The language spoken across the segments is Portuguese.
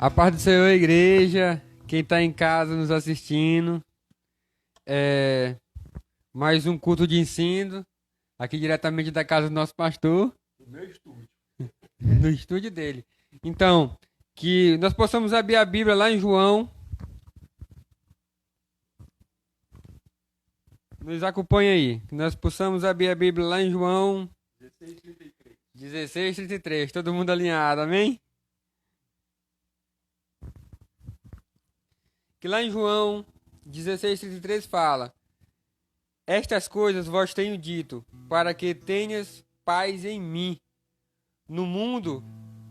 A paz do Senhor, igreja, quem está em casa nos assistindo, mais um culto de ensino, aqui diretamente da casa do nosso pastor, No meu estúdio. no estúdio dele. Então, que nós possamos abrir a Bíblia lá em João, nos acompanhe aí, que nós possamos abrir a Bíblia lá em João 16:33. 16:33, todo mundo alinhado, amém? Que lá em João 16:33 fala: Estas coisas vos tenho dito, para que tenhas paz em mim. No mundo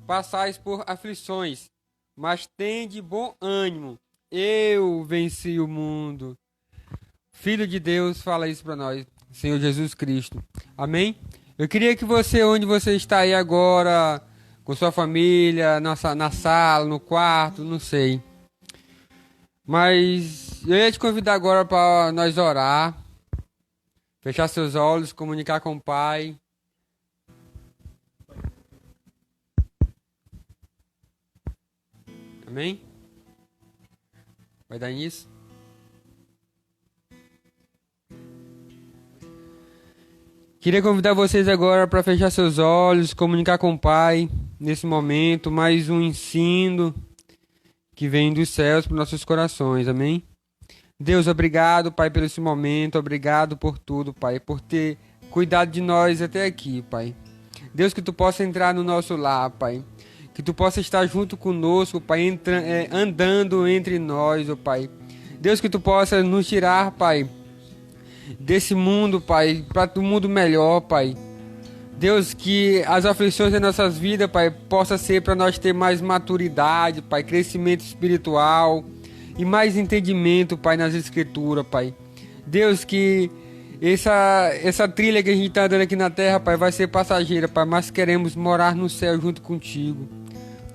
passais por aflições, mas tende bom ânimo. Eu venci o mundo. Filho de Deus fala isso para nós, Senhor Jesus Cristo. Amém? Eu queria que você, onde você está aí agora, com sua família, na sala, no quarto, não sei. Mas eu ia te convidar agora para nós orar, fechar seus olhos, comunicar com o Pai. Amém? Vai dar nisso? Queria convidar vocês agora para fechar seus olhos, comunicar com o Pai nesse momento, mais um ensino que vem dos céus para nossos corações, amém? Deus, obrigado, Pai, por esse momento, obrigado por tudo, Pai, por ter cuidado de nós até aqui, Pai. Deus, que Tu possa entrar no nosso lar, Pai, que Tu possa estar junto conosco, Pai, andando entre nós, ó Pai. Deus, que Tu possa nos tirar, Pai, desse mundo, Pai, para um mundo melhor, Pai. Deus, que as aflições das nossas vidas, Pai, possa ser para nós ter mais maturidade, Pai, crescimento espiritual e mais entendimento, Pai, nas Escrituras, Pai. Deus, que essa trilha que a gente está dando aqui na terra, Pai, vai ser passageira, Pai, mas queremos morar no céu junto contigo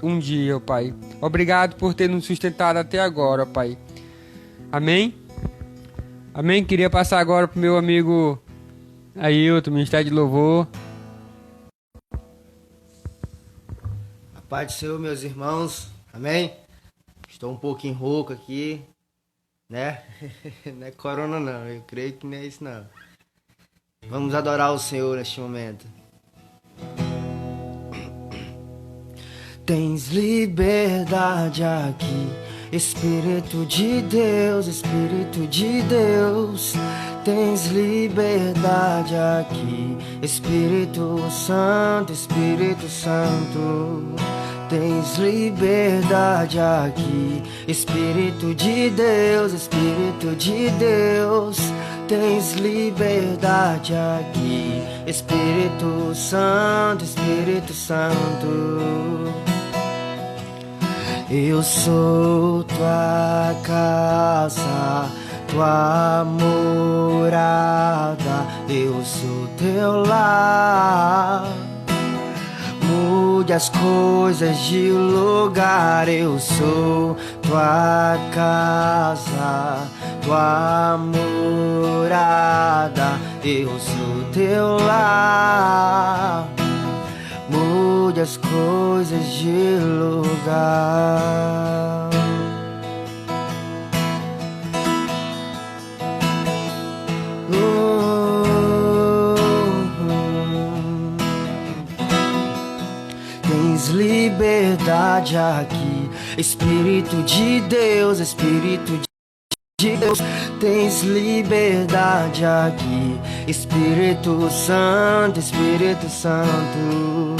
um dia, Pai. Obrigado por ter nos sustentado até agora, Pai. Amém? Amém? Queria passar agora pro meu amigo Ailton, Ministério de Louvor. A paz do Senhor, meus irmãos, amém? Estou um pouquinho rouco aqui, né? Não é corona não, eu creio que não é isso não. Vamos adorar o Senhor neste momento. Tens liberdade aqui, Espírito de Deus, Espírito de Deus. Tens liberdade aqui, Espírito Santo, Espírito Santo. Tens liberdade aqui, Espírito de Deus, Espírito de Deus. Tens liberdade aqui, Espírito Santo, Espírito Santo. Eu sou tua casa, tua morada, eu sou teu lar. Mude as coisas de lugar, eu sou tua casa, tua morada, eu sou teu lar. Mude as coisas de lugar. Tens liberdade aqui, Espírito de Deus, Espírito de Deus. Tens liberdade aqui, Espírito Santo, Espírito Santo.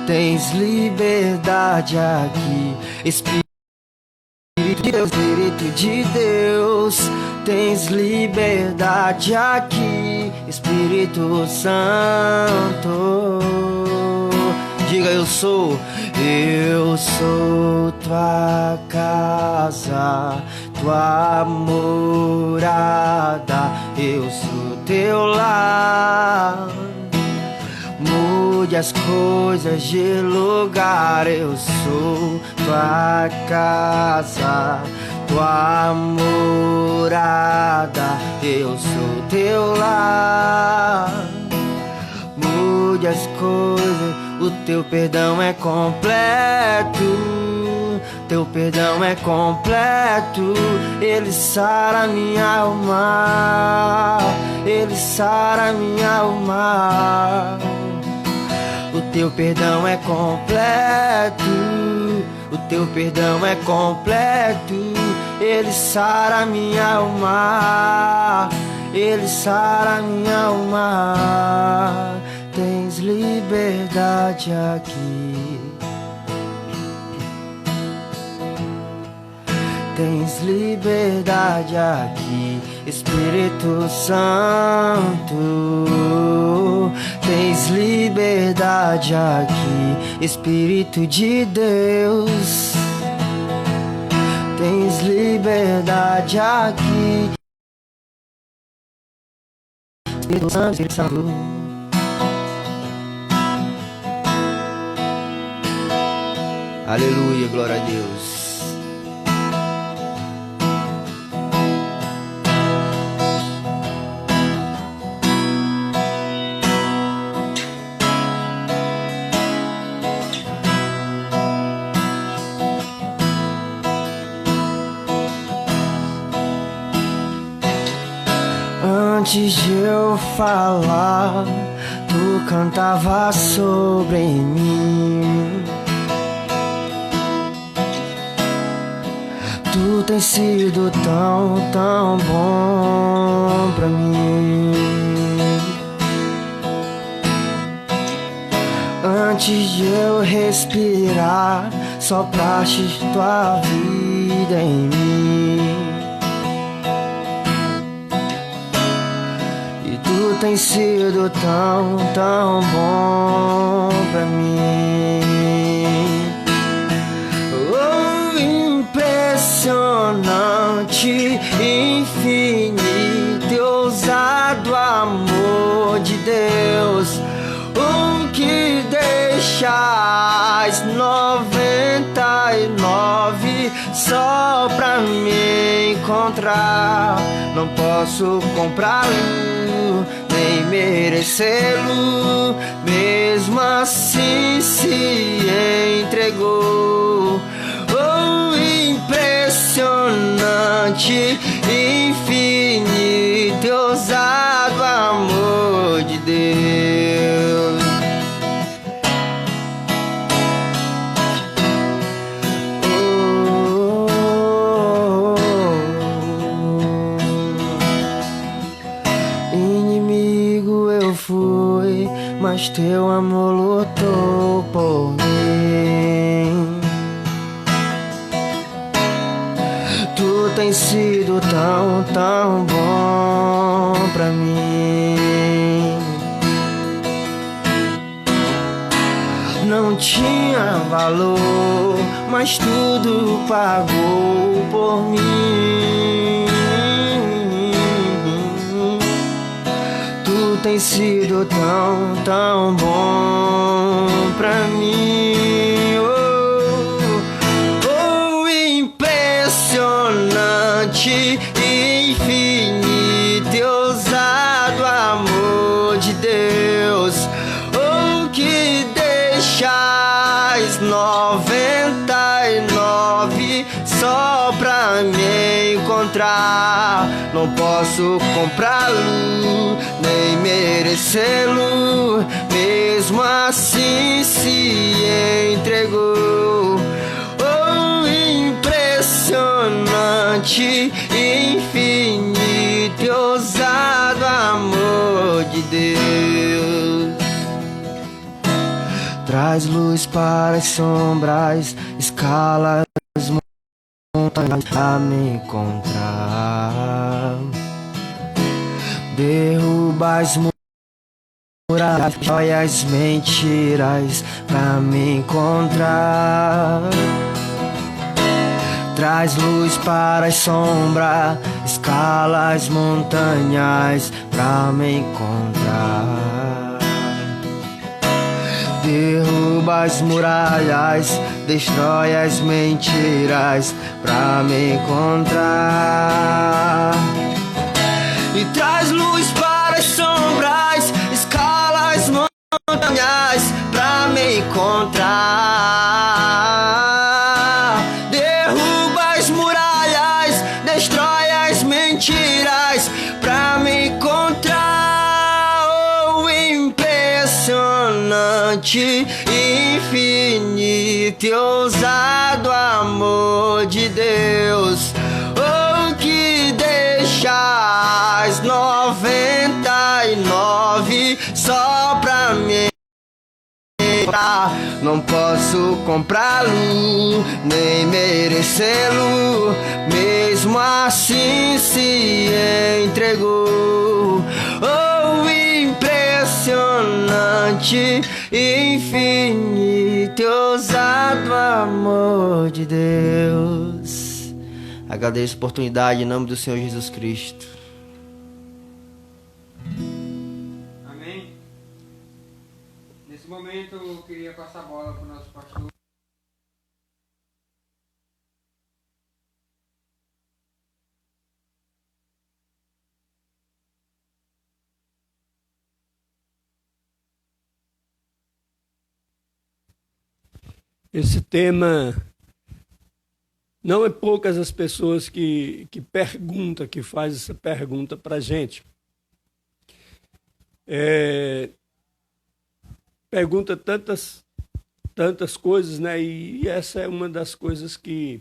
Tens liberdade aqui, Espírito de Deus, Espírito de Deus. Tens liberdade aqui, Espírito Santo. Diga: eu sou tua casa, tua morada, eu sou teu lar. Mude as coisas de lugar, eu sou tua casa, tua morada, eu sou teu lar. Mude as coisas, o teu perdão é completo, teu perdão é completo, ele sara minha alma, ele sara minha alma. O teu perdão é completo, o teu perdão é completo, ele sara minha alma, ele sara minha alma. Tens liberdade aqui, tens liberdade aqui, Espírito Santo. Tens liberdade aqui, Espírito de Deus. Tens liberdade aqui, Espírito Santo, Espírito Santo. Aleluia, glória a Deus. Antes de eu falar, tu cantava sobre mim. Tu tens sido tão, tão bom pra mim. Antes de eu respirar, sopraste tua vida em mim. E tu tens sido tão, tão bom pra mim. Impressionante, infinito e ousado amor de Deus, que deixas 99 só pra me encontrar. Não posso comprá-lo, nem merecê-lo, mesmo assim se entregou. Impressionante, infinito e ousado amor de Deus. Inimigo eu fui, mas teu amor lutou por mim. Tu tens sido tão, tão bom pra mim. Não tinha valor, mas tudo pagou por mim. Tu tens sido tão, tão bom pra mim. Impressionante, infinito e ousado amor de Deus, que deixas 99 só pra me encontrar. Não posso comprá-lo, nem merecê-lo, mesmo assim se entregou. Impressionante, infinito e ousado amor de Deus. Traz luz para as sombras, escala as montanhas pra me encontrar. Derruba as muralhas, joias, mentiras pra me encontrar. Traz luz para as sombras, escala as montanhas pra me encontrar. Derruba as muralhas, destrói as mentiras pra me encontrar. E traz luz para as sombras, escala as montanhas pra me encontrar. impressionante, infinito e ousado amor de Deus. Oh, que deixa as 99 só pra mim. Não posso comprá-lo, nem merecê-lo, mesmo assim se entregou. Oh, impressionante, infinito e ousado amor de Deus. Agradeço a oportunidade em nome do Senhor Jesus Cristo. Amém. Nesse momento eu queria passar a bola para o nosso pastor. Esse tema, não é poucas as pessoas que perguntam, que fazem essa pergunta para a gente. Pergunta tantas coisas, né? E essa é uma das coisas que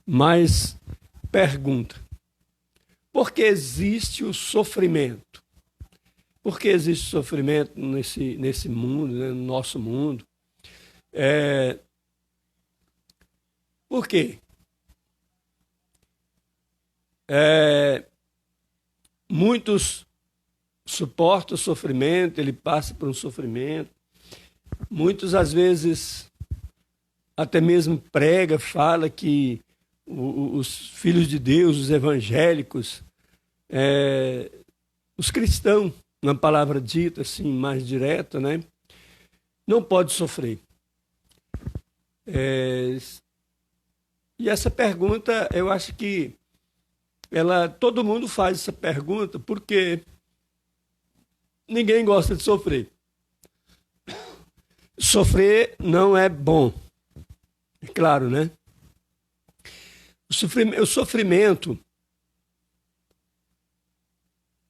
mais pergunta. Por que existe o sofrimento? Por que existe sofrimento nesse mundo, né? No nosso mundo? Por quê? Muitos suportam o sofrimento, ele passa por um sofrimento. Muitos, às vezes, até mesmo fala que os filhos de Deus, os evangélicos, os cristãos, na palavra dita assim, mais direta, né, não pode sofrer. E essa pergunta, eu acho que todo mundo faz essa pergunta porque ninguém gosta de sofrer. Sofrer não é bom, é claro, né? O sofrimento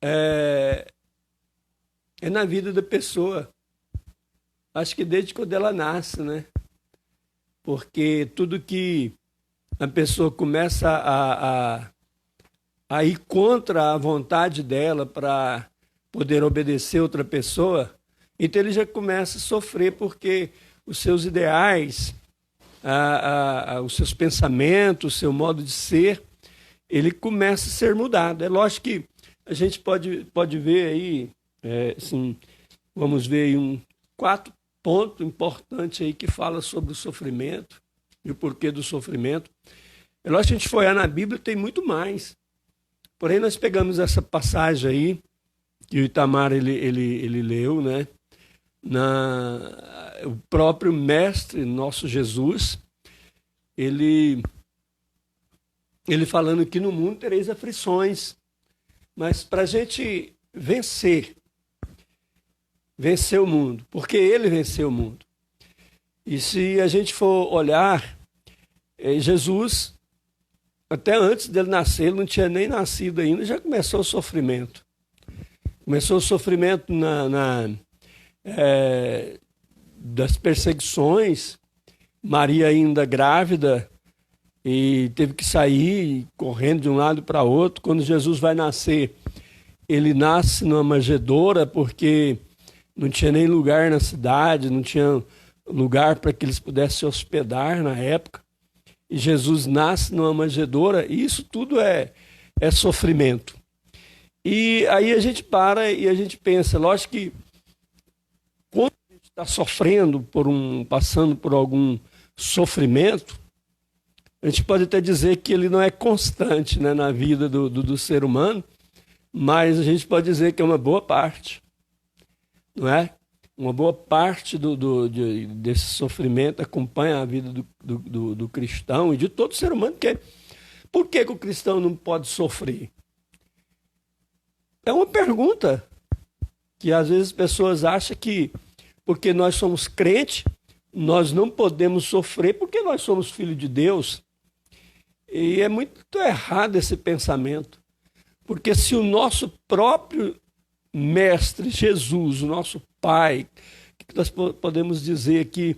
é na vida da pessoa. Acho que desde quando ela nasce, né? Porque tudo que a pessoa começa a ir contra a vontade dela para poder obedecer outra pessoa, então ele já começa a sofrer porque os seus ideais, os seus pensamentos, o seu modo de ser, ele começa a ser mudado. É lógico que a gente pode ver aí, assim, vamos ver aí 4 pontos importantes aí que fala sobre o sofrimento e o porquê do sofrimento. É lógico que a gente for olhar na Bíblia, tem muito mais. Porém, nós pegamos essa passagem aí, que o Itamar ele leu, né? O próprio Mestre, nosso Jesus, ele falando que no mundo tereis aflições, mas para a gente vencer o mundo, porque ele venceu o mundo. E se a gente for olhar, Jesus, até antes dele nascer, ele não tinha nem nascido ainda, já começou o sofrimento. Começou o sofrimento das perseguições, Maria ainda grávida, e teve que sair correndo de um lado para outro. Quando Jesus vai nascer, ele nasce numa manjedoura, porque não tinha nem lugar na cidade, não tinha lugar para que eles pudessem se hospedar na época. E Jesus nasce numa manjedoura, e isso tudo é sofrimento. E aí a gente para e a gente pensa, lógico que quando a gente está sofrendo, passando por algum sofrimento, a gente pode até dizer que ele não é constante, né, na vida do ser humano, mas a gente pode dizer que é uma boa parte, não é? Uma boa parte desse sofrimento acompanha a vida do cristão e de todo ser humano. Por que o cristão não pode sofrer? É uma pergunta que às vezes as pessoas acham que porque nós somos crentes, nós não podemos sofrer porque nós somos filhos de Deus. E é muito errado esse pensamento. Porque se o nosso próprio Mestre Jesus, o nosso Pai, que nós podemos dizer aqui,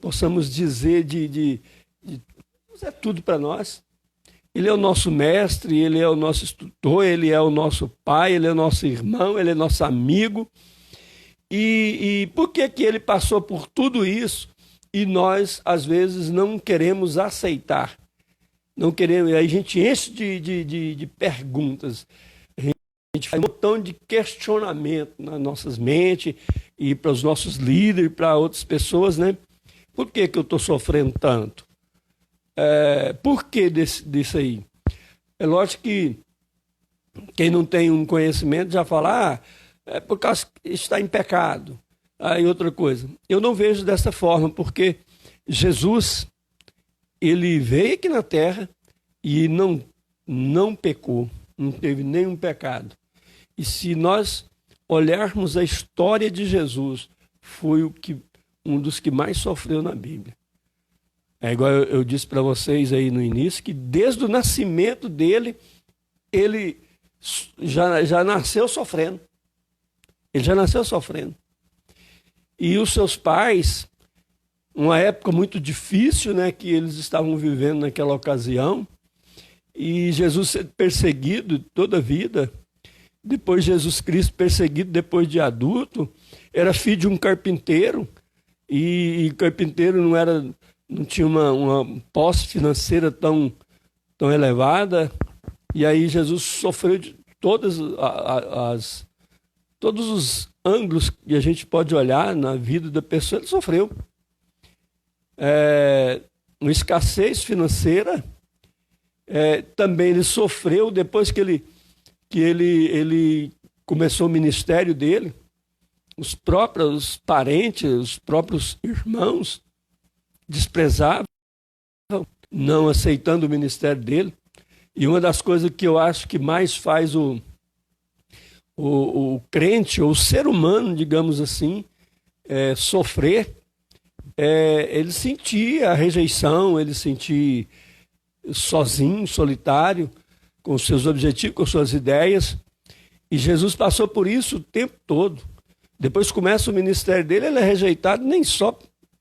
possamos dizer Deus é tudo para nós. Ele é o nosso mestre, ele é o nosso instrutor, ele é o nosso pai, ele é o nosso irmão, ele é nosso amigo. E por que que ele passou por tudo isso e nós, às vezes, não queremos aceitar? Não queremos, aí a gente enche de perguntas, a gente faz um montão de questionamento nas nossas mentes e para os nossos líderes, para outras pessoas, né? Por que que eu estou sofrendo tanto? Por que disso aí? É lógico que quem não tem um conhecimento já fala, é por causa que está em pecado. Aí outra coisa, eu não vejo dessa forma, porque Jesus, ele veio aqui na terra e não pecou, não teve nenhum pecado. E se nós olharmos a história de Jesus, foi um dos que mais sofreu na Bíblia. É igual eu disse para vocês aí no início, que desde o nascimento dele, ele já nasceu sofrendo. Ele já nasceu sofrendo. E os seus pais, uma época muito difícil, né, que eles estavam vivendo naquela ocasião, e Jesus sendo perseguido toda a vida, depois Jesus Cristo perseguido depois de adulto, era filho de um carpinteiro, e carpinteiro não tinha uma posse financeira tão elevada, e aí Jesus sofreu de todos os ângulos que a gente pode olhar na vida da pessoa, ele sofreu. Uma escassez financeira, também ele sofreu depois que ele começou o ministério dele, os próprios parentes, os próprios irmãos desprezavam, não aceitando o ministério dele. E uma das coisas que eu acho que mais faz o crente, ou o ser humano, digamos assim, sofrer, ele sentir a rejeição, ele sentir sozinho, solitário, com seus objetivos, com suas ideias. E Jesus passou por isso o tempo todo. Depois começa o ministério dele, ele é rejeitado nem só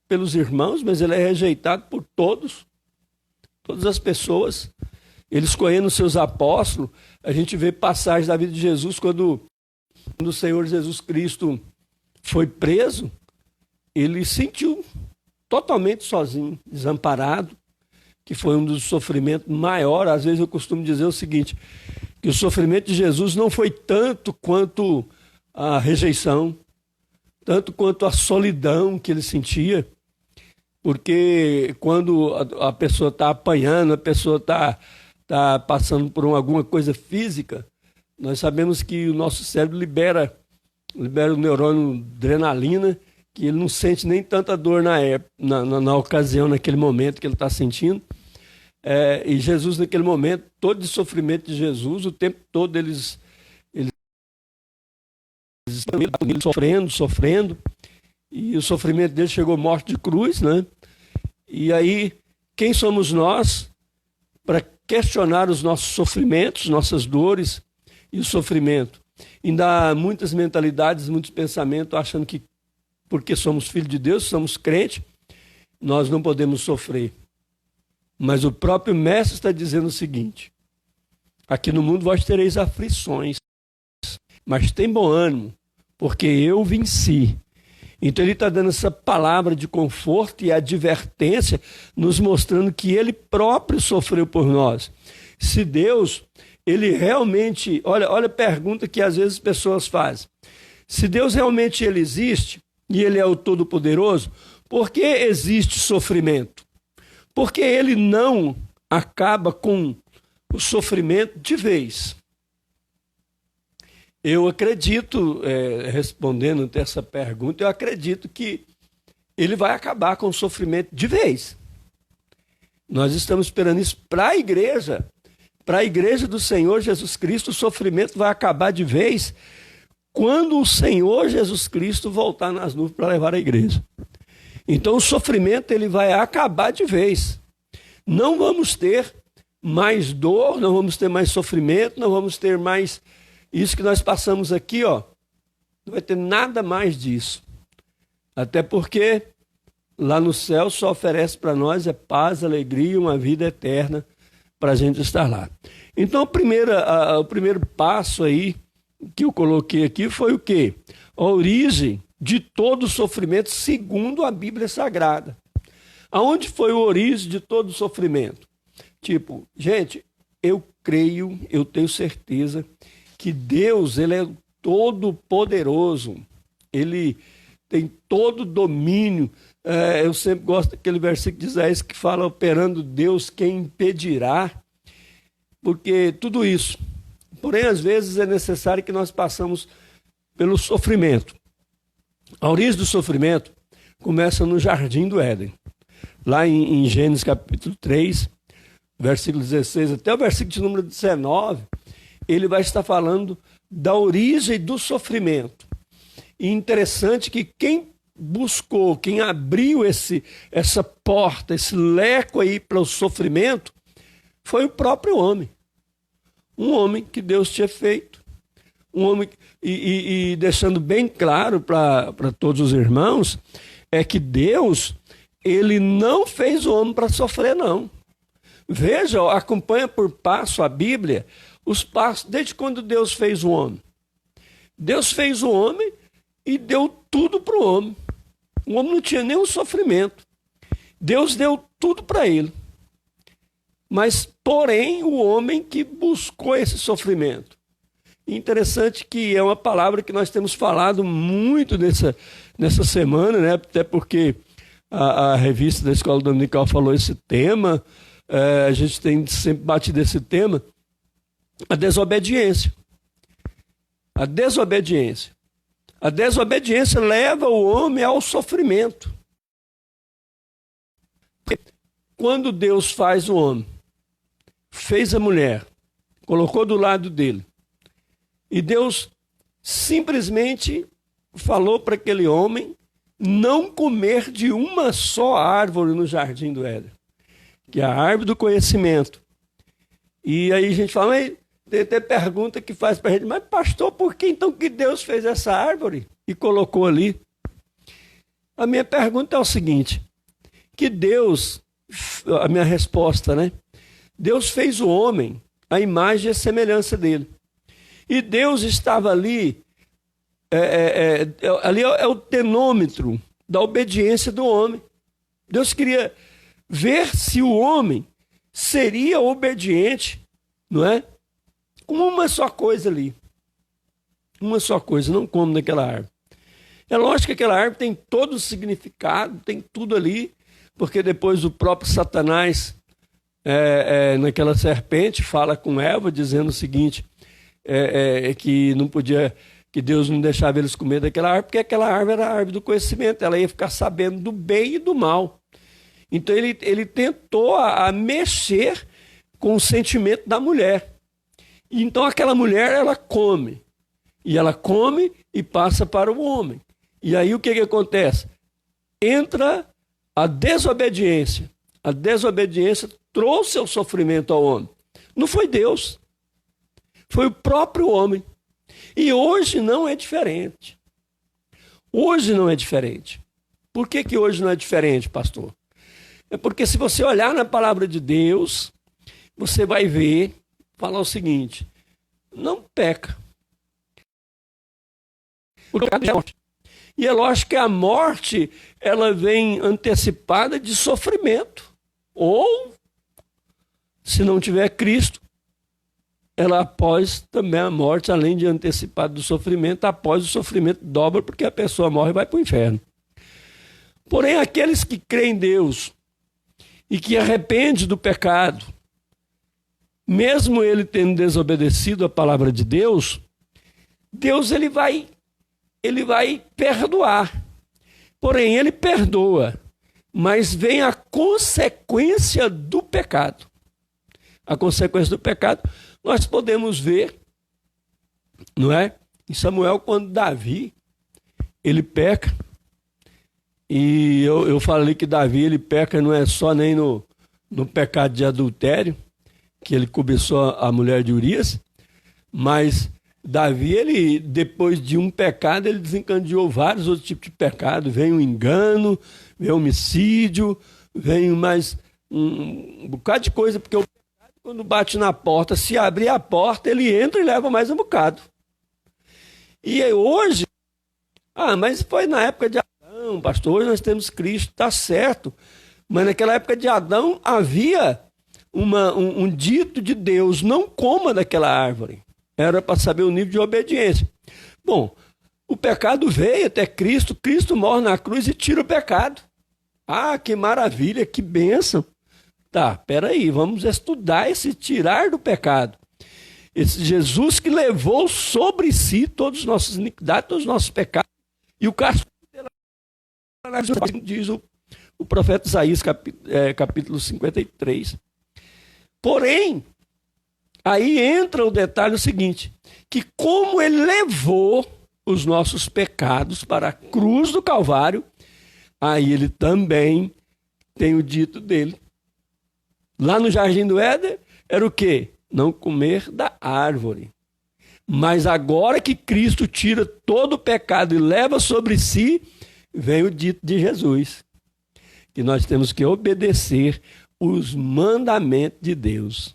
pelos irmãos, mas ele é rejeitado por todas as pessoas. Ele escolhendo os seus apóstolos, a gente vê passagens da vida de Jesus quando o Senhor Jesus Cristo foi preso, ele sentiu totalmente sozinho, desamparado, que foi um dos sofrimentos maiores. Às vezes eu costumo dizer o seguinte, que o sofrimento de Jesus não foi tanto quanto a rejeição, tanto quanto a solidão que ele sentia, porque quando a pessoa está apanhando, a pessoa está passando por alguma coisa física, nós sabemos que o nosso cérebro libera o neurônio adrenalina, que ele não sente nem tanta dor na ocasião, naquele momento que ele está sentindo. E Jesus, naquele momento, todo o sofrimento de Jesus, o tempo todo eles sofrendo, e o sofrimento dele chegou à morte de cruz, né? E aí, quem somos nós para questionar os nossos sofrimentos, nossas dores e o sofrimento? Ainda há muitas mentalidades, muitos pensamentos achando que porque somos filhos de Deus, somos crentes, nós não podemos sofrer. Mas o próprio Mestre está dizendo o seguinte: aqui no mundo vós tereis aflições, mas tem bom ânimo, porque eu venci. Então ele está dando essa palavra de conforto e advertência, nos mostrando que ele próprio sofreu por nós. Se Deus, ele realmente... Olha a pergunta que às vezes as pessoas fazem. Se Deus realmente ele existe, e ele é o Todo-Poderoso, por que existe sofrimento? Porque ele não acaba com o sofrimento de vez. Eu acredito, respondendo essa pergunta, eu acredito que ele vai acabar com o sofrimento de vez. Nós estamos esperando isso para a igreja do Senhor Jesus Cristo. O sofrimento vai acabar de vez quando o Senhor Jesus Cristo voltar nas nuvens para levar a igreja. Então o sofrimento ele vai acabar de vez. Não vamos ter mais dor, não vamos ter mais sofrimento, não vamos ter mais isso que nós passamos aqui, ó. Não vai ter nada mais disso. Até porque lá no céu só oferece para nós paz, alegria e uma vida eterna para a gente estar lá. Então, o primeiro passo aí que eu coloquei aqui foi o quê? A origem de todo o sofrimento segundo a Bíblia Sagrada. Aonde foi a origem de todo o sofrimento? Tipo, gente, eu creio, eu tenho certeza que Deus, ele é todo poderoso. Ele tem todo o domínio. Eu sempre gosto daquele versículo de Isaías que fala, operando Deus, quem impedirá? Porque tudo isso. Porém, às vezes é necessário que nós passamos pelo sofrimento. A origem do sofrimento começa no Jardim do Éden. Lá em Gênesis capítulo 3, versículo 16 até o versículo de número 19, ele vai estar falando da origem do sofrimento. E interessante que quem buscou, quem abriu essa porta, esse leco aí para o sofrimento, foi o próprio homem. Um homem que Deus tinha feito. Um homem, e deixando bem claro para todos os irmãos, é que Deus, ele não fez o homem para sofrer, não. Veja, acompanha por passo a Bíblia, os passos, desde quando Deus fez o homem. Deus fez o homem e deu tudo para o homem. O homem não tinha nenhum sofrimento. Deus deu tudo para ele. Mas, porém, o homem que buscou esse sofrimento. Interessante que é uma palavra que nós temos falado muito nessa semana, né? Até porque a revista da Escola Dominical falou esse tema, a gente tem sempre batido esse tema, a desobediência. A desobediência. A desobediência leva o homem ao sofrimento. Quando Deus faz o homem, fez a mulher, colocou do lado dele, e Deus simplesmente falou para aquele homem não comer de uma só árvore no jardim do Éden, que é a árvore do conhecimento. E aí a gente fala, mas tem pergunta que faz para a gente, mas pastor, por que então que Deus fez essa árvore e colocou ali? A minha pergunta é o seguinte, que Deus, a minha resposta, né? Deus fez o homem à imagem e à semelhança dele. E Deus estava ali, ali é o termômetro da obediência do homem. Deus queria ver se o homem seria obediente, não é? Com uma só coisa ali. Uma só coisa, não come daquela árvore. É lógico que aquela árvore tem todo o significado, tem tudo ali, porque depois o próprio Satanás, naquela serpente, fala com Eva, dizendo o seguinte, que não podia, que Deus não deixava eles comer daquela árvore, porque aquela árvore era a árvore do conhecimento, ela ia ficar sabendo do bem e do mal. Então ele tentou a mexer com o sentimento da mulher. Então aquela mulher, ela come. E ela come e passa para o homem. E aí o que acontece? Entra a desobediência. A desobediência trouxe o sofrimento ao homem. Não foi Deus. Foi o próprio homem. E hoje não é diferente. Hoje não é diferente. Por que hoje não é diferente, pastor? É porque se você olhar na palavra de Deus, você vai ver, falar o seguinte, não peca. O pecado é a morte. E é lógico que a morte, ela vem antecipada de sofrimento. Ou, se não tiver Cristo, ela após também a morte, além de antecipada do sofrimento, após o sofrimento dobra, porque a pessoa morre e vai para o inferno. Porém, aqueles que creem em Deus e que arrependem do pecado, mesmo ele tendo desobedecido a palavra de Deus, Deus ele vai perdoar. Porém, ele perdoa, mas vem a consequência do pecado. A consequência do pecado nós podemos ver, não é? Em Samuel, quando Davi, ele peca, e eu falei que Davi, ele peca não é só nem no pecado de adultério, que ele cobiçou a mulher de Urias, mas Davi, ele, depois de um pecado, ele desencadeou vários outros tipos de pecado. Vem o engano, vem o homicídio, vem mais um bocado de coisa, porque o pecado, quando bate na porta, se abrir a porta, ele entra e leva mais um bocado. E hoje, mas foi na época de Adão, pastor, hoje nós temos Cristo, está certo. Mas naquela época de Adão havia um dito de Deus, não coma daquela árvore. Era para saber o nível de obediência. Bom, o pecado veio até Cristo, Cristo morre na cruz e tira o pecado. Ah, que maravilha, que bênção. Tá, peraí, vamos estudar esse tirar do pecado. Esse Jesus que levou sobre si todas as nossas iniquidades, todos os nossos pecados, e o castigo dela, diz o profeta Isaías, capítulo 53. Porém, aí entra o detalhe seguinte, que como ele levou os nossos pecados para a cruz do Calvário, aí ele também tem o dito dele. Lá no Jardim do Éden, era o quê? Não comer da árvore. Mas agora que Cristo tira todo o pecado e leva sobre si, vem o dito de Jesus, que nós temos que obedecer os mandamentos de Deus.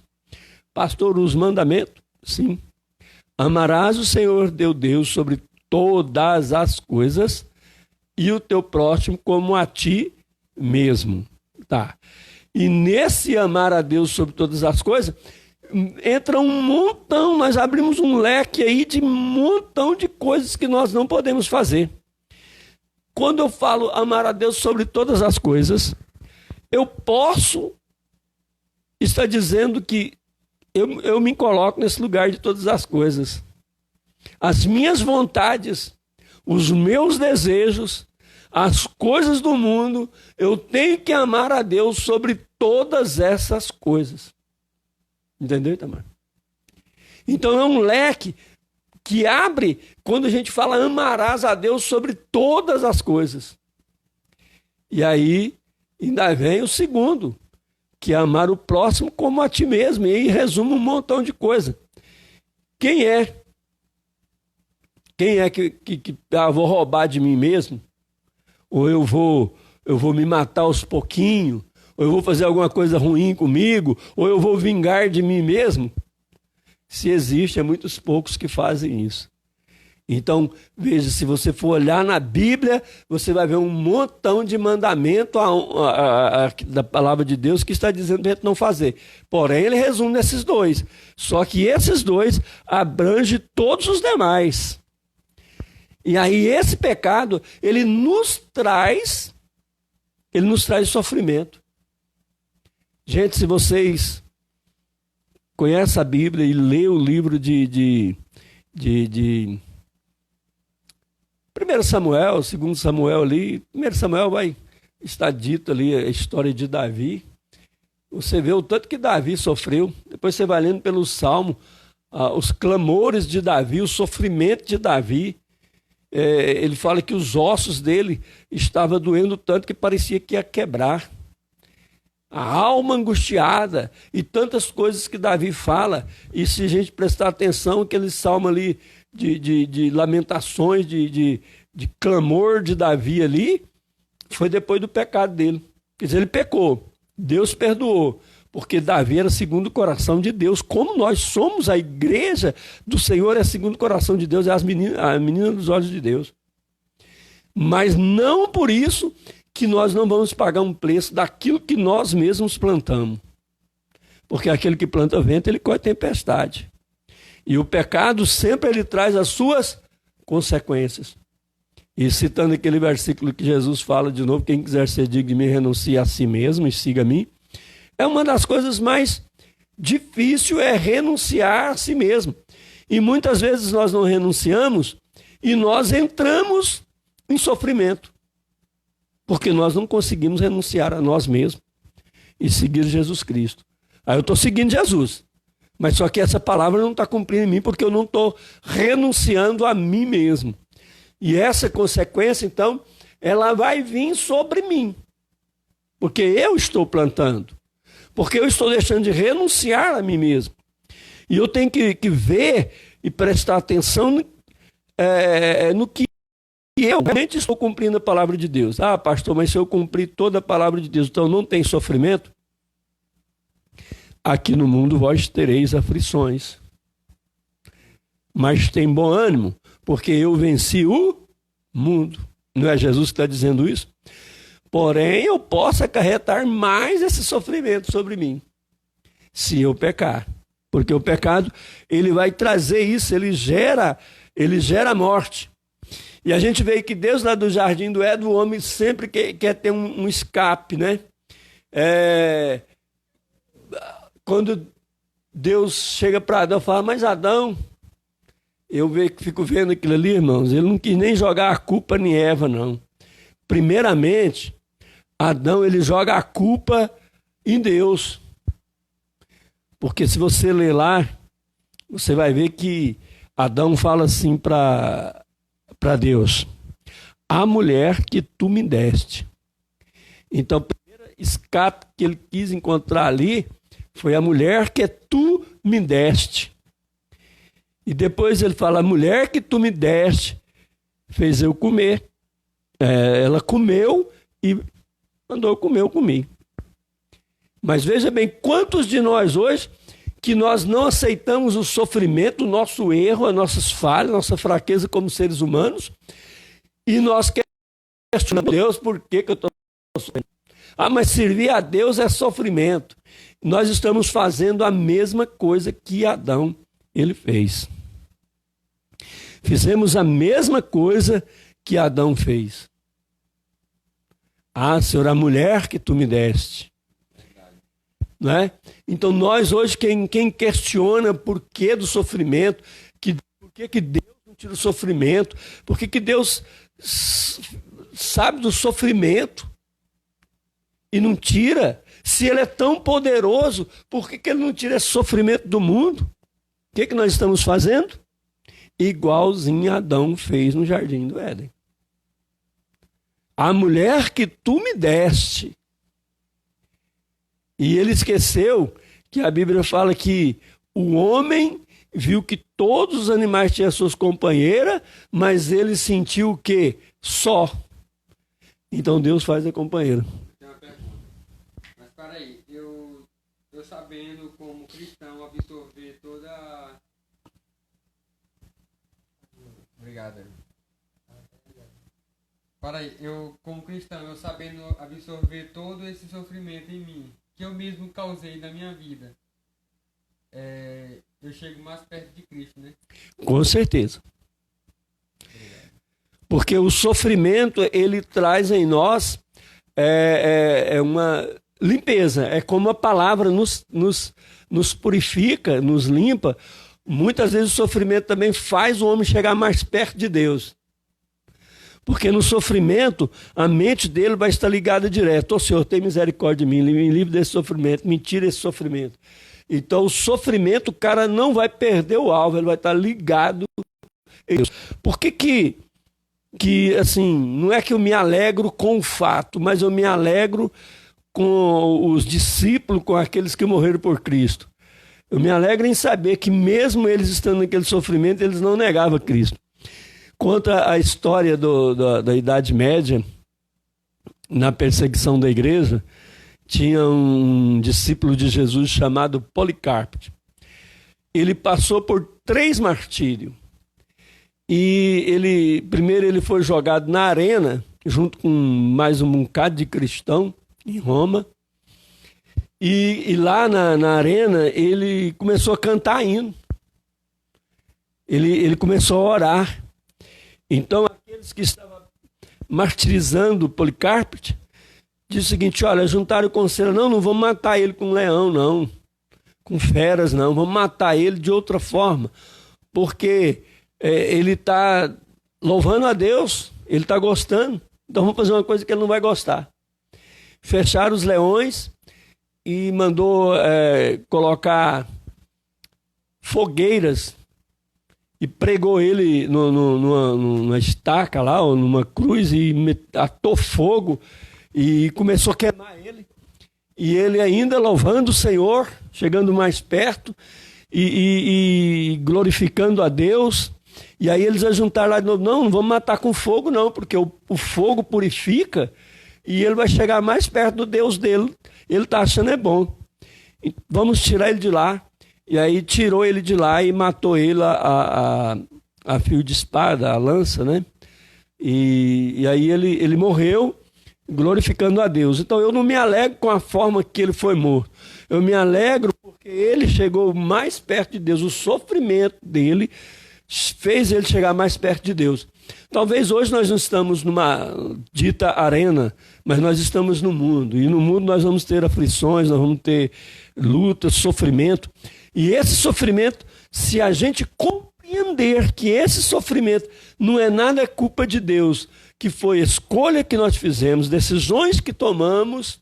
Pastor, os mandamentos? Sim. Amarás o Senhor teu Deus sobre todas as coisas e o teu próximo como a ti mesmo. Tá. E nesse amar a Deus sobre todas as coisas, entra um montão, nós abrimos um leque aí de um montão de coisas que nós não podemos fazer. Quando eu falo amar a Deus sobre todas as coisas, eu posso estar dizendo que eu me coloco nesse lugar de todas as coisas. As minhas vontades, os meus desejos, as coisas do mundo, eu tenho que amar a Deus sobre todas essas coisas. Entendeu, Itamar? Então é um leque que abre quando a gente fala amarás a Deus sobre todas as coisas. E aí ainda vem o segundo, que é amar o próximo como a ti mesmo. E aí resume um montão de coisa. Quem é que vou roubar de mim mesmo? Ou eu vou me matar aos pouquinhos? Ou eu vou fazer alguma coisa ruim comigo? Ou eu vou vingar de mim mesmo? Se existe, é muitos poucos que fazem isso. Então, veja, se você for olhar na Bíblia, você vai ver um montão de mandamento da palavra de Deus que está dizendo para a gente não fazer. Porém, ele resume nesses dois. Só que esses dois abrangem todos os demais. E aí esse pecado, ele nos traz sofrimento. Gente, se vocês conhecem a Bíblia e lê o livro de 1 Samuel, 2 Samuel ali, 1 Samuel vai estar dito ali a história de Davi. Você vê o tanto que Davi sofreu. Depois você vai lendo pelo Salmo, os clamores de Davi, o sofrimento de Davi. Ele fala que os ossos dele estavam doendo tanto que parecia que ia quebrar. A alma angustiada e tantas coisas que Davi fala. E se a gente prestar atenção, aquele salmo ali de lamentações, de clamor de Davi ali, foi depois do pecado dele. Quer dizer, ele pecou, Deus perdoou, porque Davi era segundo o coração de Deus. Como nós somos a igreja do Senhor, é segundo o coração de Deus, é a menina dos olhos de Deus. Mas não por isso que nós não vamos pagar um preço daquilo que nós mesmos plantamos. Porque aquele que planta vento, ele colhe tempestade. E o pecado sempre ele traz as suas consequências. E citando aquele versículo que Jesus fala de novo, quem quiser ser digno de mim, renuncie a si mesmo e siga a mim. É uma das coisas mais difíceis, é renunciar a si mesmo. E muitas vezes nós não renunciamos e nós entramos em sofrimento. Porque nós não conseguimos renunciar a nós mesmos e seguir Jesus Cristo. Aí eu estou seguindo Jesus. Mas só que essa palavra não está cumprindo em mim porque eu não estou renunciando a mim mesmo. E essa consequência, então, ela vai vir sobre mim. Porque eu estou plantando. Porque eu estou deixando de renunciar a mim mesmo. E eu tenho que ver e prestar atenção no que eu realmente estou cumprindo a palavra de Deus. Ah, pastor, mas se eu cumprir toda a palavra de Deus, então não tem sofrimento? Aqui no mundo vós tereis aflições. Mas tem bom ânimo, porque eu venci o mundo. Não é Jesus que está dizendo isso? Porém, eu posso acarretar mais esse sofrimento sobre mim, se eu pecar. Porque o pecado, ele vai trazer isso, ele gera morte. E a gente vê que Deus lá do jardim do Éden, o homem sempre quer ter um escape, né? Quando Deus chega para Adão e fala, mas Adão, eu fico vendo aquilo ali, irmãos, ele não quis nem jogar a culpa em Eva, não. Primeiramente, Adão, ele joga a culpa em Deus. Porque se você ler lá, você vai ver que Adão fala assim para Deus, a mulher que tu me deste. Então, o primeiro escape que ele quis encontrar ali foi a mulher que tu me deste. E depois ele fala, a mulher que tu me deste fez eu comer. Ela comeu e mandou eu comer, eu comi. Mas veja bem, quantos de nós hoje que nós não aceitamos o sofrimento, o nosso erro, as nossas falhas, a nossa fraqueza como seres humanos, e nós questionamos Deus, por que eu estou sofrendo? Ah, mas servir a Deus é sofrimento. Nós estamos fazendo a mesma coisa que Adão ele fez. Fizemos a mesma coisa que Adão fez. Ah, Senhor, a mulher que tu me deste. Não é? Então nós hoje, quem questiona por que do sofrimento, por que Deus não tira o sofrimento, por que Deus sabe do sofrimento e não tira, se ele é tão poderoso, por que ele não tira esse sofrimento do mundo? O que nós estamos fazendo? Igualzinho Adão fez no jardim do Éden. A mulher que tu me deste. E ele esqueceu que a Bíblia fala que o homem viu que todos os animais tinham suas companheiras, mas ele sentiu o quê? Só. Então Deus faz a companheira. Tem uma pergunta. Mas peraí, eu sabendo como cristão absorver toda... Obrigado. Peraí, eu como cristão, eu sabendo absorver todo esse sofrimento em mim, que eu mesmo causei na minha vida, eu chego mais perto de Cristo, né? Com certeza. Porque o sofrimento, ele traz em nós uma limpeza. É como a palavra nos purifica, nos limpa. Muitas vezes o sofrimento também faz o homem chegar mais perto de Deus. Porque no sofrimento, a mente dele vai estar ligada direto. Ô Senhor, tem misericórdia de mim, me livre desse sofrimento, me tira esse sofrimento. Então o sofrimento, o cara não vai perder o alvo, ele vai estar ligado a Deus. Por que assim, não é que eu me alegro com o fato, mas eu me alegro com os discípulos, com aqueles que morreram por Cristo. Eu me alegro em saber que mesmo eles estando naquele sofrimento, eles não negavam Cristo. Conta a história da Idade Média, na perseguição da igreja, tinha um discípulo de Jesus chamado Policarpo. Ele passou por 3 martírios. E primeiro ele foi jogado na arena, junto com mais um bocado de cristão, em Roma. E lá na arena ele começou a cantar hino. Ele começou a orar. Então, aqueles que estavam martirizando Policarpo, disse o seguinte, olha, juntaram o conselho, não vamos matar ele com leão, não, com feras, não, vamos matar ele de outra forma, porque ele está louvando a Deus, ele está gostando, então vamos fazer uma coisa que ele não vai gostar. Fecharam os leões e mandou colocar fogueiras, e pregou ele numa estaca lá, ou numa cruz, e atou fogo, e começou a queimar ele. E ele ainda louvando o Senhor, chegando mais perto, e glorificando a Deus. E aí eles ajuntaram lá de novo, não vamos matar com fogo não, porque o fogo purifica e ele vai chegar mais perto do Deus dele. Ele está achando é bom. Vamos tirar ele de lá. E aí tirou ele de lá e matou ele a fio de espada, a lança, né? E aí ele morreu glorificando a Deus. Então eu não me alegro com a forma que ele foi morto. Eu me alegro porque ele chegou mais perto de Deus. O sofrimento dele fez ele chegar mais perto de Deus. Talvez hoje nós não estamos numa dita arena, mas nós estamos no mundo. E no mundo nós vamos ter aflições, nós vamos ter lutas, sofrimento. E esse sofrimento, se a gente compreender que esse sofrimento não é nada culpa de Deus, que foi escolha que nós fizemos, decisões que tomamos,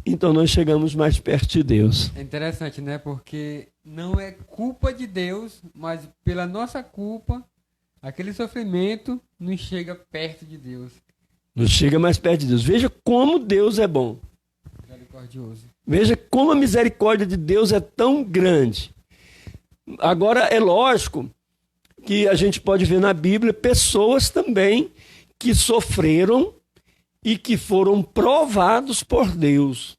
então nós chegamos mais perto de Deus. É interessante, né? Porque não é culpa de Deus, mas pela nossa culpa, aquele sofrimento nos chega perto de Deus. Nos chega mais perto de Deus. Veja como Deus é bom. Misericordioso. Veja como a misericórdia de Deus é tão grande. Agora, é lógico que a gente pode ver na Bíblia pessoas também que sofreram e que foram provados por Deus.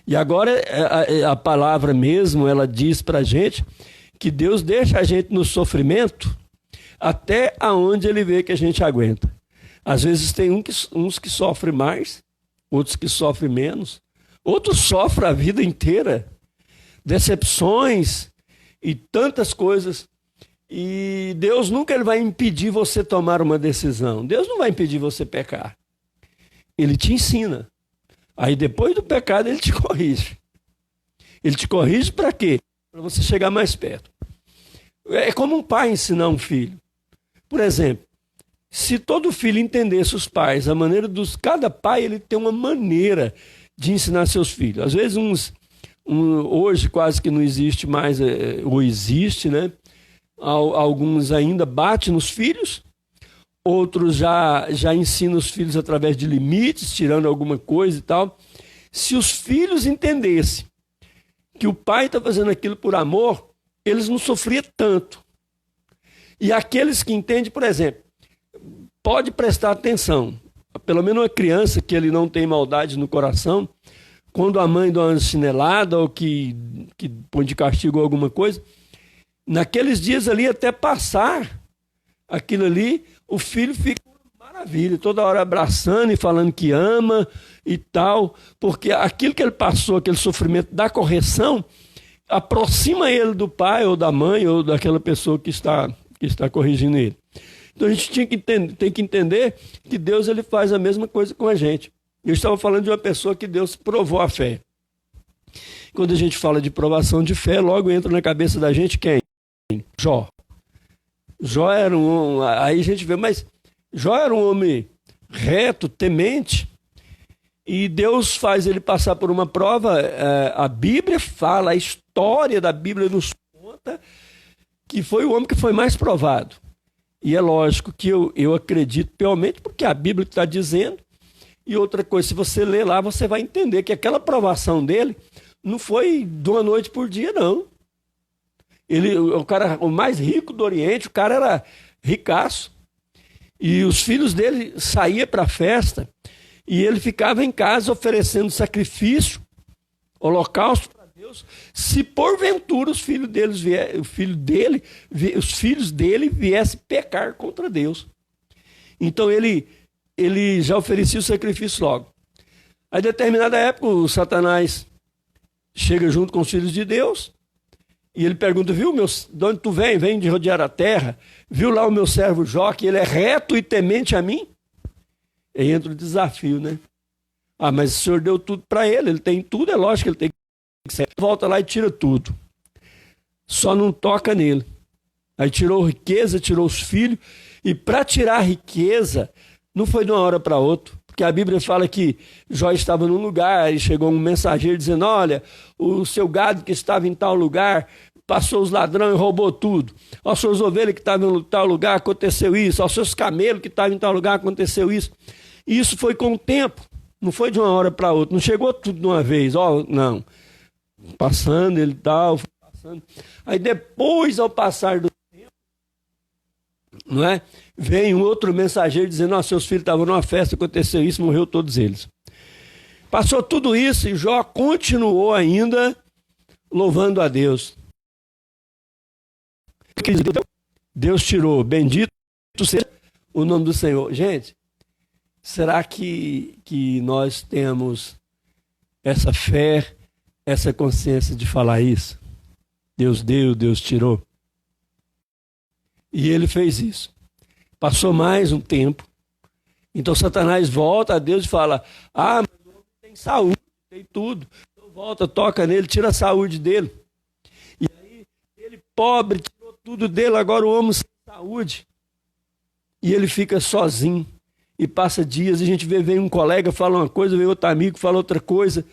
E agora a palavra mesmo, ela diz para a gente que Deus deixa a gente no sofrimento até aonde ele vê que a gente aguenta. Às vezes tem uns que sofrem mais, outros que sofrem menos, outros sofrem a vida inteira, decepções e tantas coisas. E Deus nunca ele vai impedir você tomar uma decisão. Deus não vai impedir você pecar. Ele te ensina. Aí depois do pecado ele te corrige. Ele te corrige para quê? Para você chegar mais perto. É como um pai ensinar um filho. Por exemplo, se todo filho entendesse os pais, a maneira dos... Cada pai ele tem uma maneira de ensinar seus filhos. Às vezes hoje quase que não existe mais, ou existe, né? Alguns ainda batem nos filhos, outros já ensinam os filhos através de limites, tirando alguma coisa e tal. Se os filhos entendessem que o pai está fazendo aquilo por amor, eles não sofriam tanto. E aqueles que entendem, por exemplo, pode prestar atenção, pelo menos uma criança que ele não tem maldade no coração, quando a mãe dá uma chinelada ou que põe de castigo alguma coisa, naqueles dias ali, até passar aquilo ali, o filho fica maravilha, toda hora abraçando e falando que ama e tal, porque aquilo que ele passou, aquele sofrimento da correção, aproxima ele do pai ou da mãe ou daquela pessoa que está corrigindo ele. Então a gente tem que entender que Deus ele faz a mesma coisa com a gente. Eu estava falando de uma pessoa que Deus provou a fé. Quando a gente fala de provação de fé, logo entra na cabeça da gente quem? Jó. Jó era aí a gente vê, mas Jó era um homem reto, temente, e Deus faz ele passar por uma prova. A Bíblia fala, a história da Bíblia nos conta que foi o homem que foi mais provado. E é lógico que eu acredito piamente porque a Bíblia está dizendo. E outra coisa, se você ler lá, você vai entender que aquela provação dele não foi de uma noite por dia, não. O cara, o mais rico do Oriente, o cara era ricaço. E os filhos dele saíam para a festa e ele ficava em casa oferecendo sacrifício, holocausto para Deus, se porventura os filhos dele viessem pecar contra Deus. Então ele já oferecia o sacrifício logo. Aí, em determinada época, o Satanás chega junto com os filhos de Deus e ele pergunta, viu, de onde tu vem? Vem de rodear a terra. Viu lá o meu servo Jó, que ele é reto e temente a mim? Aí entra o desafio, né? Ah, mas o Senhor deu tudo para ele tem tudo, é lógico que ele tem que ser. Volta lá e tira tudo. Só não toca nele. Aí tirou riqueza, tirou os filhos, e para tirar a riqueza, não foi de uma hora para outra, porque a Bíblia fala que Jó estava num lugar e chegou um mensageiro dizendo, olha, o seu gado que estava em tal lugar, passou os ladrões e roubou tudo. As suas ovelhas que estavam em tal lugar, aconteceu isso. Aos seus camelos que estavam em tal lugar, aconteceu isso. E isso foi com o tempo, não foi de uma hora para outra, não chegou tudo de uma vez, não. passando, ele tal, foi passando. Aí depois, ao passar do tempo, não é? Vem um outro mensageiro dizendo, seus filhos estavam numa festa, aconteceu isso, morreu todos eles. Passou tudo isso e Jó continuou ainda louvando a Deus. Deus tirou, bendito seja o nome do Senhor. Gente, será que nós temos essa fé, essa consciência de falar isso? Deus deu, Deus tirou. E ele fez isso. Passou mais um tempo. Então Satanás volta a Deus e fala, mas o homem tem saúde, tem tudo. Então volta, toca nele, tira a saúde dele. E aí, ele pobre, tirou tudo dele, agora o homem sem saúde. E ele fica sozinho. E passa dias, a gente vem um colega, fala uma coisa, vem outro amigo, fala outra coisa.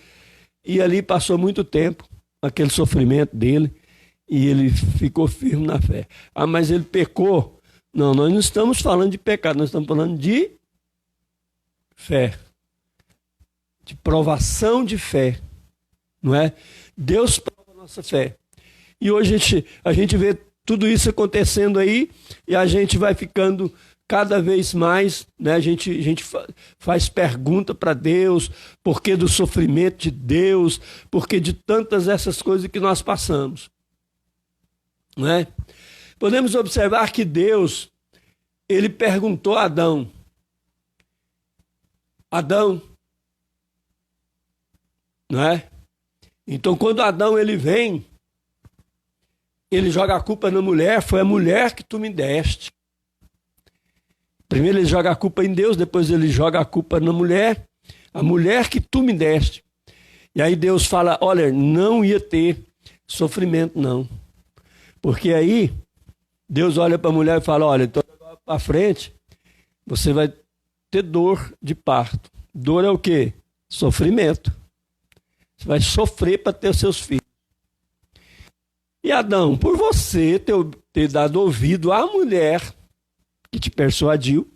E ali passou muito tempo, aquele sofrimento dele. E ele ficou firme na fé. Mas ele pecou. Não, nós não estamos falando de pecado, nós estamos falando de fé. De provação de fé. Não é? Deus prova a nossa fé. E hoje a gente vê tudo isso acontecendo aí e a gente vai ficando cada vez mais, né? A gente faz pergunta para Deus, por que do sofrimento de Deus, por que de tantas essas coisas que nós passamos. Não é? Podemos observar que Deus, ele perguntou a Adão, não é? Então quando Adão ele vem, ele joga a culpa na mulher, foi a mulher que tu me deste. Primeiro ele joga a culpa em Deus, depois ele joga a culpa na mulher, a mulher que tu me deste. E aí Deus fala, olha, não ia ter sofrimento não. Porque aí, Deus olha para a mulher e fala, olha, então para frente, você vai ter dor de parto. Dor é o quê? Sofrimento. Você vai sofrer para ter os seus filhos. E Adão, por você ter dado ouvido à mulher que te persuadiu,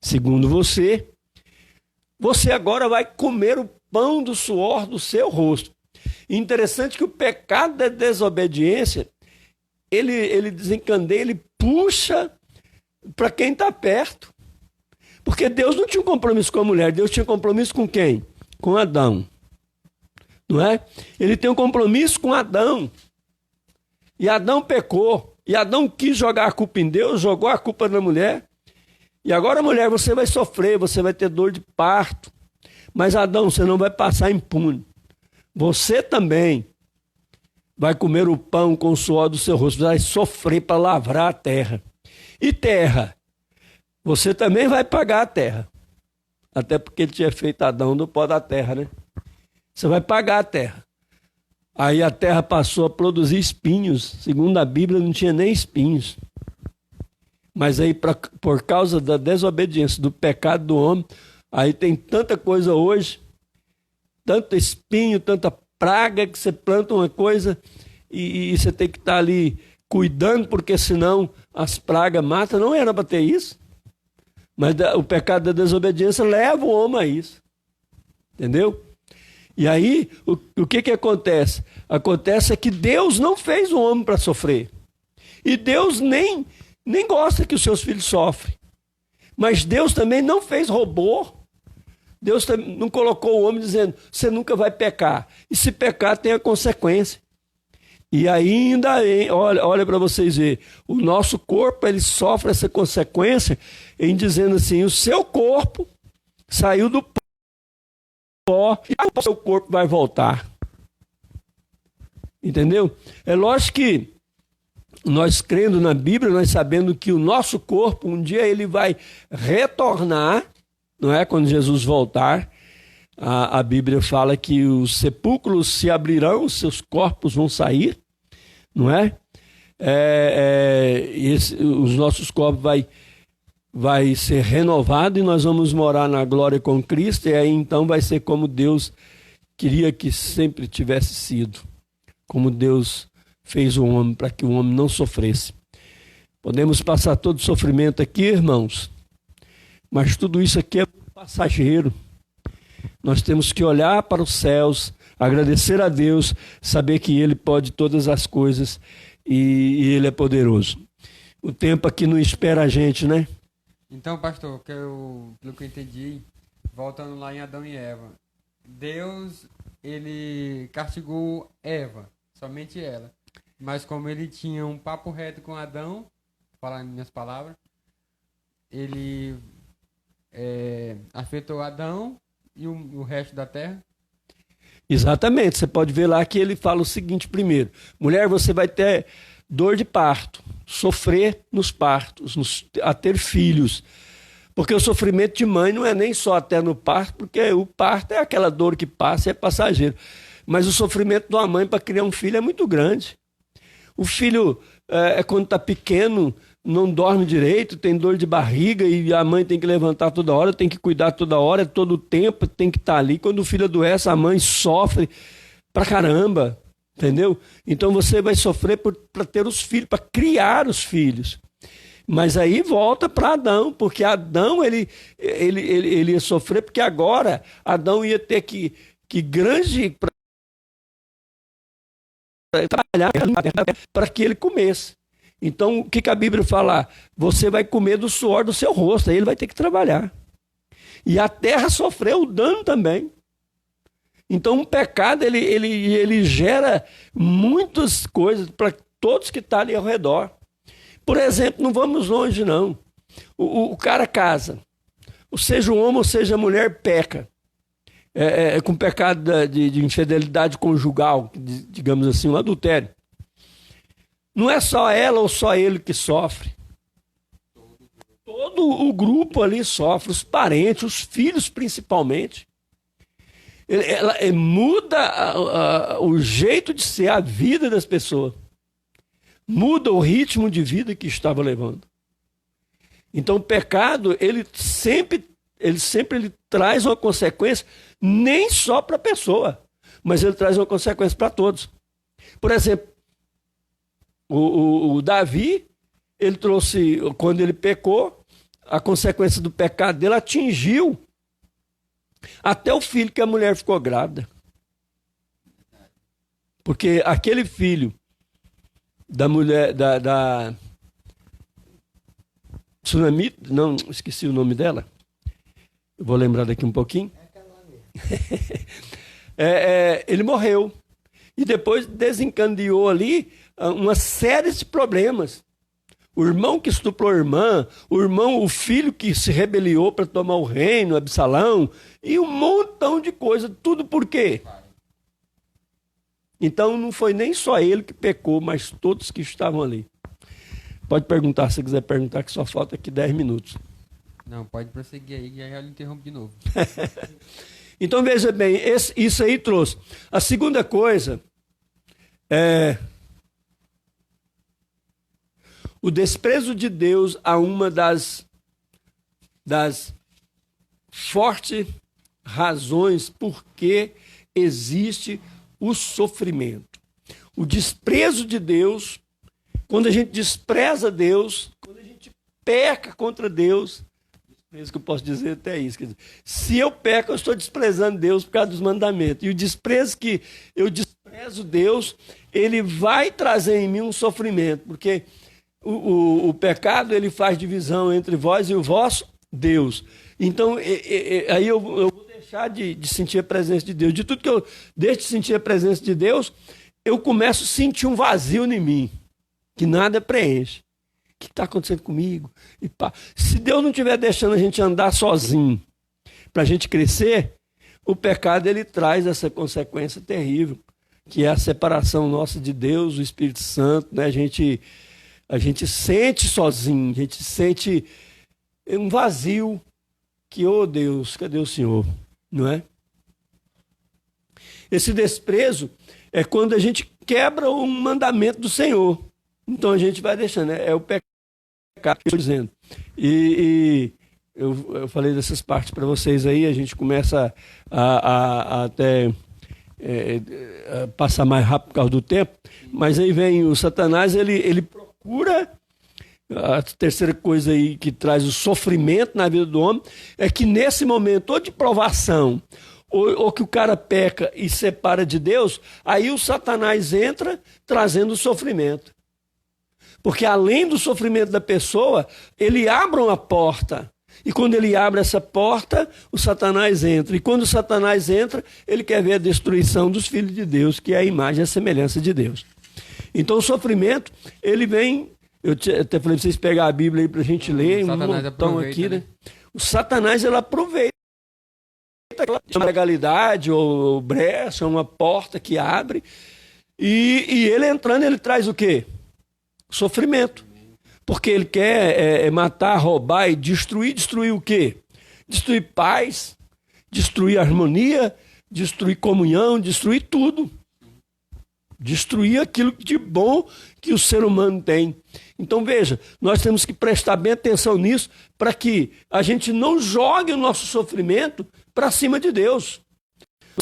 segundo você agora vai comer o pão do suor do seu rosto. E interessante que o pecado da desobediência, ele desencandeia, ele puxa para quem está perto. Porque Deus não tinha um compromisso com a mulher, Deus tinha compromisso com quem? Com Adão. Não é? Ele tem um compromisso com Adão. E Adão pecou. E Adão quis jogar a culpa em Deus, jogou a culpa na mulher. E agora, mulher, você vai sofrer, você vai ter dor de parto. Mas Adão, você não vai passar impune. Você também vai comer o pão com o suor do seu rosto, vai sofrer para lavrar a terra. E terra, você também vai pagar a terra. Até porque ele tinha feito Adão do pó da terra, né? Você vai pagar a terra. Aí a terra passou a produzir espinhos. Segundo a Bíblia, não tinha nem espinhos. Mas aí, por causa da desobediência, do pecado do homem, aí tem tanta coisa hoje, tanto espinho, tanta praga, que você planta uma coisa e você tem que estar ali cuidando, porque senão as pragas matam. Não era para ter isso. Mas o pecado da desobediência leva o homem a isso. Entendeu? E aí, o que acontece? Acontece é que Deus não fez o homem para sofrer. E Deus nem gosta que os seus filhos sofrem. Mas Deus também não fez robô. Deus não colocou o homem dizendo, você nunca vai pecar. E se pecar, tem a consequência. E ainda, olha para vocês verem, o nosso corpo, ele sofre essa consequência em dizendo assim, o seu corpo saiu do pó e o seu corpo vai voltar. Entendeu? É lógico que nós crendo na Bíblia, nós sabendo que o nosso corpo, um dia ele vai retornar, não é? Quando Jesus voltar, a Bíblia fala que os sepulcros se abrirão, os seus corpos vão sair, não é? Os nossos corpos vai ser renovado e nós vamos morar na glória com Cristo, e aí então vai ser como Deus queria que sempre tivesse sido, como Deus fez o homem para que o homem não sofresse. Podemos passar todo sofrimento aqui, irmãos, mas tudo isso aqui é passageiro. Nós temos que olhar para os céus, Agradecer a Deus, saber que Ele pode todas as coisas e Ele é poderoso. O tempo aqui não espera a gente, né? Então, pastor, pelo que eu entendi, voltando lá em Adão e Eva, Deus, ele castigou Eva, somente ela. Mas como ele tinha um papo reto com Adão, falando minhas palavras, ele afetou Adão e o resto da terra. Exatamente, você pode ver lá que ele fala o seguinte primeiro: mulher, você vai ter dor de parto, sofrer nos partos, a ter filhos. Porque o sofrimento de mãe não é nem só até no parto, porque o parto é aquela dor que passa e é passageiro. Mas o sofrimento de uma mãe para criar um filho é muito grande. O filho, quando está pequeno, não dorme direito, tem dor de barriga e a mãe tem que levantar toda hora, tem que cuidar toda hora, todo o tempo tem que estar ali. Quando o filho adoece, a mãe sofre pra caramba, entendeu? Então você vai sofrer para ter os filhos, para criar os filhos. Mas aí volta para Adão, porque Adão ele ia sofrer, porque agora Adão ia ter que grande trabalhar para que ele comesse. Então, o que a Bíblia fala? Você vai comer do suor do seu rosto, aí ele vai ter que trabalhar. E a terra sofreu o dano também. Então, o pecado, ele gera muitas coisas para todos que estão ali ao redor. Por exemplo, não vamos longe, não. O cara casa. Ou seja o homem, ou seja a mulher, peca. Com pecado de infidelidade conjugal, digamos assim, um adultério. Não é só ela ou só ele que sofre. Todo o grupo ali sofre, os parentes, os filhos principalmente. Ela muda o jeito de ser, a vida das pessoas. Muda o ritmo de vida que estava levando. Então o pecado, ele sempre traz uma consequência, nem só para a pessoa, mas ele traz uma consequência para todos. Por exemplo, o Davi, ele trouxe, quando ele pecou, a consequência do pecado dele atingiu até o filho que a mulher ficou grávida. Porque aquele filho da mulher, da Tsunamita, não, esqueci o nome dela, eu vou lembrar daqui um pouquinho. Ele morreu. E depois desencadeou ali uma série de problemas. O irmão que estuprou a irmã, o filho que se rebeliou para tomar o reino, Absalão, e um montão de coisa. Tudo por quê? Então não foi nem só ele que pecou, mas todos que estavam ali. Pode perguntar, se quiser perguntar, que só falta aqui 10 minutos. Não, pode prosseguir aí, já lhe interrompo de novo. Então veja bem, isso aí trouxe. A segunda coisa é o desprezo de Deus a uma das fortes razões por que existe o sofrimento. O desprezo de Deus, quando a gente despreza Deus, quando a gente peca contra Deus, desprezo que eu posso dizer até isso. Quer dizer, se eu peco, eu estou desprezando Deus por causa dos mandamentos. E o desprezo que eu desprezo Deus, ele vai trazer em mim um sofrimento, porque o pecado, ele faz divisão entre vós e o vosso Deus. Então, aí eu vou deixar de sentir a presença de Deus. De tudo que eu deixo de sentir a presença de Deus, eu começo a sentir um vazio em mim, que nada preenche. O que está acontecendo comigo? E pá. Se Deus não estiver deixando a gente andar sozinho, para a gente crescer, o pecado, ele traz essa consequência terrível, que é a separação nossa de Deus, do Espírito Santo, né? A gente sente sozinho, a gente sente um vazio que, oh Deus, cadê o Senhor? Não é? Esse desprezo é quando a gente quebra um mandamento do Senhor. Então a gente vai deixando, é o pecado que eu estou dizendo. E eu falei dessas partes para vocês aí, a gente começa a até passar mais rápido por causa do tempo, mas aí vem o Satanás, ele procura. A terceira coisa aí que traz o sofrimento na vida do homem é que nesse momento, ou de provação, ou que o cara peca e separa de Deus, aí o Satanás entra trazendo sofrimento. Porque além do sofrimento da pessoa, ele abre uma porta. E quando ele abre essa porta, o Satanás entra. E quando o Satanás entra, ele quer ver a destruição dos filhos de Deus, que é a imagem e a semelhança de Deus. Então o sofrimento, ele vem... Eu até falei para vocês pegar a Bíblia aí para a gente ler, um montão aqui, né? O Satanás, ele aproveita uma legalidade ou brecha, uma porta que abre, e ele entrando, ele traz o quê? Sofrimento. Porque ele quer matar, roubar e destruir. Destruir o quê? Destruir paz, destruir harmonia, destruir comunhão, destruir tudo. Destruir aquilo de bom que o ser humano tem. Então veja, nós temos que prestar bem atenção nisso para que a gente não jogue o nosso sofrimento para cima de Deus.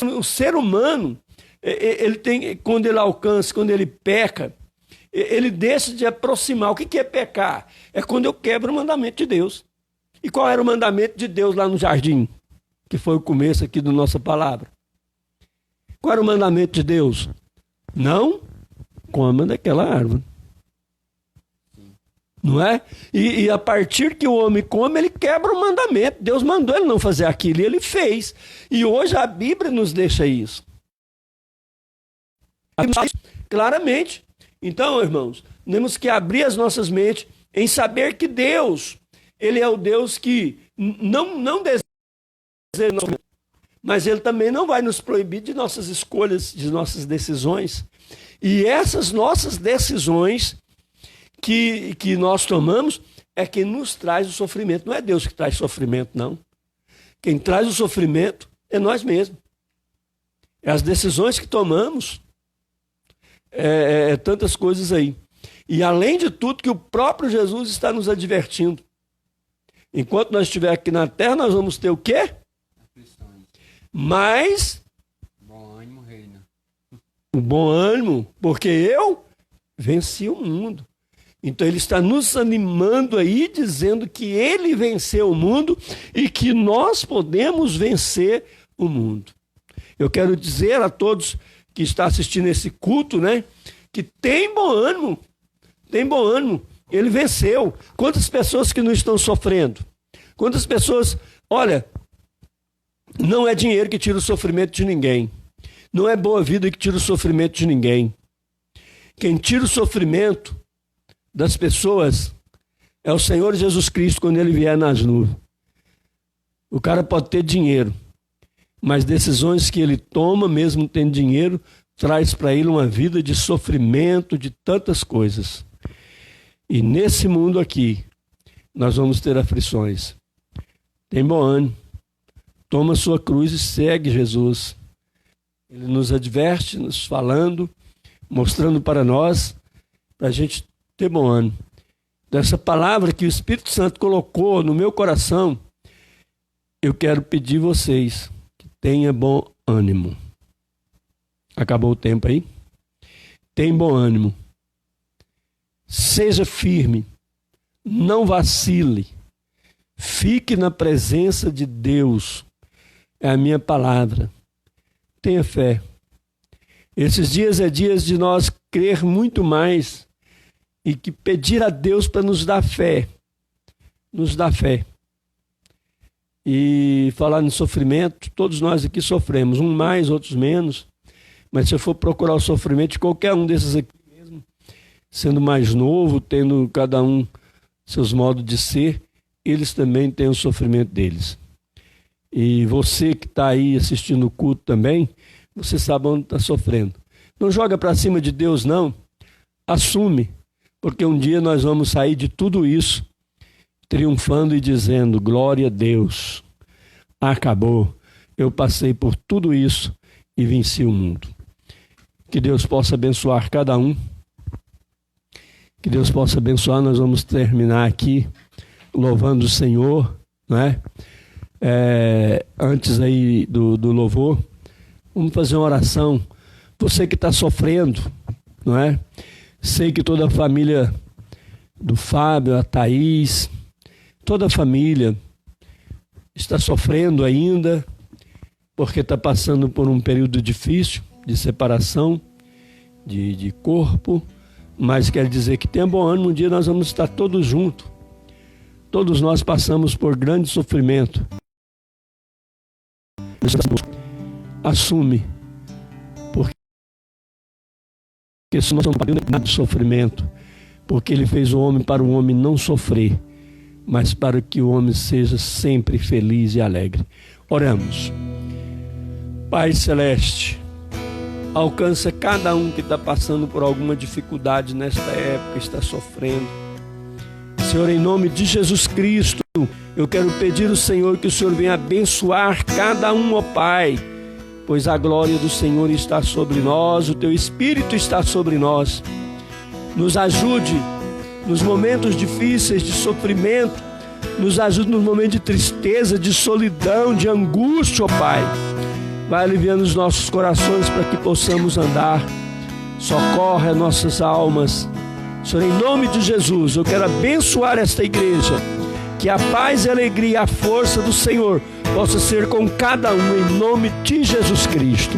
O ser humano, ele tem, quando ele alcança, quando ele peca, ele deixa de aproximar. O que é pecar? É quando eu quebro o mandamento de Deus. E qual era o mandamento de Deus lá no jardim? Que foi o começo aqui da nossa palavra. Qual era o mandamento de Deus? Não coma daquela árvore. Não é? E a partir que o homem come, ele quebra o mandamento. Deus mandou ele não fazer aquilo e ele fez. E hoje a Bíblia nos deixa isso. Claramente. Então, irmãos, temos que abrir as nossas mentes em saber que Deus, ele é o Deus que não deseja, mas ele também não vai nos proibir de nossas escolhas, de nossas decisões. E essas nossas decisões que nós tomamos é quem nos traz o sofrimento. Não é Deus que traz sofrimento, não. Quem traz o sofrimento é nós mesmos. É as decisões que tomamos, tantas coisas aí. E além de tudo que o próprio Jesus está nos advertindo. Enquanto nós estivermos aqui na terra, nós vamos ter o quê? Mas bom ânimo reina. O bom ânimo, porque eu venci o mundo. Então ele está nos animando aí, dizendo que ele venceu o mundo e que nós podemos vencer o mundo. Eu quero dizer a todos que estão assistindo esse culto, né, que tem bom ânimo. Tem bom ânimo. Ele venceu. Quantas pessoas que não estão sofrendo? Quantas pessoas... Olha, não é dinheiro que tira o sofrimento de ninguém. Não é boa vida que tira o sofrimento de ninguém. Quem tira o sofrimento das pessoas é o Senhor Jesus Cristo quando ele vier nas nuvens. O cara pode ter dinheiro, mas decisões que ele toma, mesmo tendo dinheiro, traz para ele uma vida de sofrimento, de tantas coisas. E nesse mundo aqui, nós vamos ter aflições. Tem bom ânimo. Toma sua cruz e segue Jesus. Ele nos adverte, nos falando, mostrando para nós, para a gente ter bom ânimo. Dessa palavra que o Espírito Santo colocou no meu coração, eu quero pedir vocês que tenham bom ânimo. Acabou o tempo aí? Tem bom ânimo. Seja firme. Não vacile. Fique na presença de Deus. É a minha palavra. Tenha fé. Esses dias é dias de nós crer muito mais e que pedir a Deus para nos dar fé. Nos dar fé. E falar em sofrimento, todos nós aqui sofremos, uns mais, outros menos. Mas se eu for procurar o sofrimento de qualquer um desses aqui mesmo, sendo mais novo, tendo cada um seus modos de ser, eles também têm o sofrimento deles. E você que está aí assistindo o culto também, você sabe onde está sofrendo. Não joga para cima de Deus, não. Assume, porque um dia nós vamos sair de tudo isso, triunfando e dizendo, glória a Deus, acabou. Eu passei por tudo isso e venci o mundo. Que Deus possa abençoar cada um. Que Deus possa abençoar. Nós vamos terminar aqui louvando o Senhor, né? Antes aí do louvor, vamos fazer uma oração. Você que está sofrendo, não é? Sei que toda a família do Fábio, a Thaís, toda a família está sofrendo ainda porque está passando por um período difícil de separação de corpo, mas quer dizer que tenha bom ânimo, um dia nós vamos estar todos juntos. Todos nós passamos por grande sofrimento. Assume, porque se nós não podemos nada de sofrimento, porque Ele fez o homem para o homem não sofrer, mas para que o homem seja sempre feliz e alegre. Oramos. Pai Celeste, alcança cada um que está passando por alguma dificuldade nesta época, está sofrendo. Senhor, em nome de Jesus Cristo, eu quero pedir ao Senhor que o Senhor venha abençoar cada um, ó Pai, pois a glória do Senhor está sobre nós, o Teu Espírito está sobre nós. Nos ajude nos momentos difíceis de sofrimento, nos ajude nos momentos de tristeza, de solidão, de angústia, ó Pai. Vai aliviando os nossos corações para que possamos andar. Socorre as nossas almas. Senhor, em nome de Jesus, eu quero abençoar esta igreja. Que a paz e a alegria e a força do Senhor possa ser com cada um, em nome de Jesus Cristo.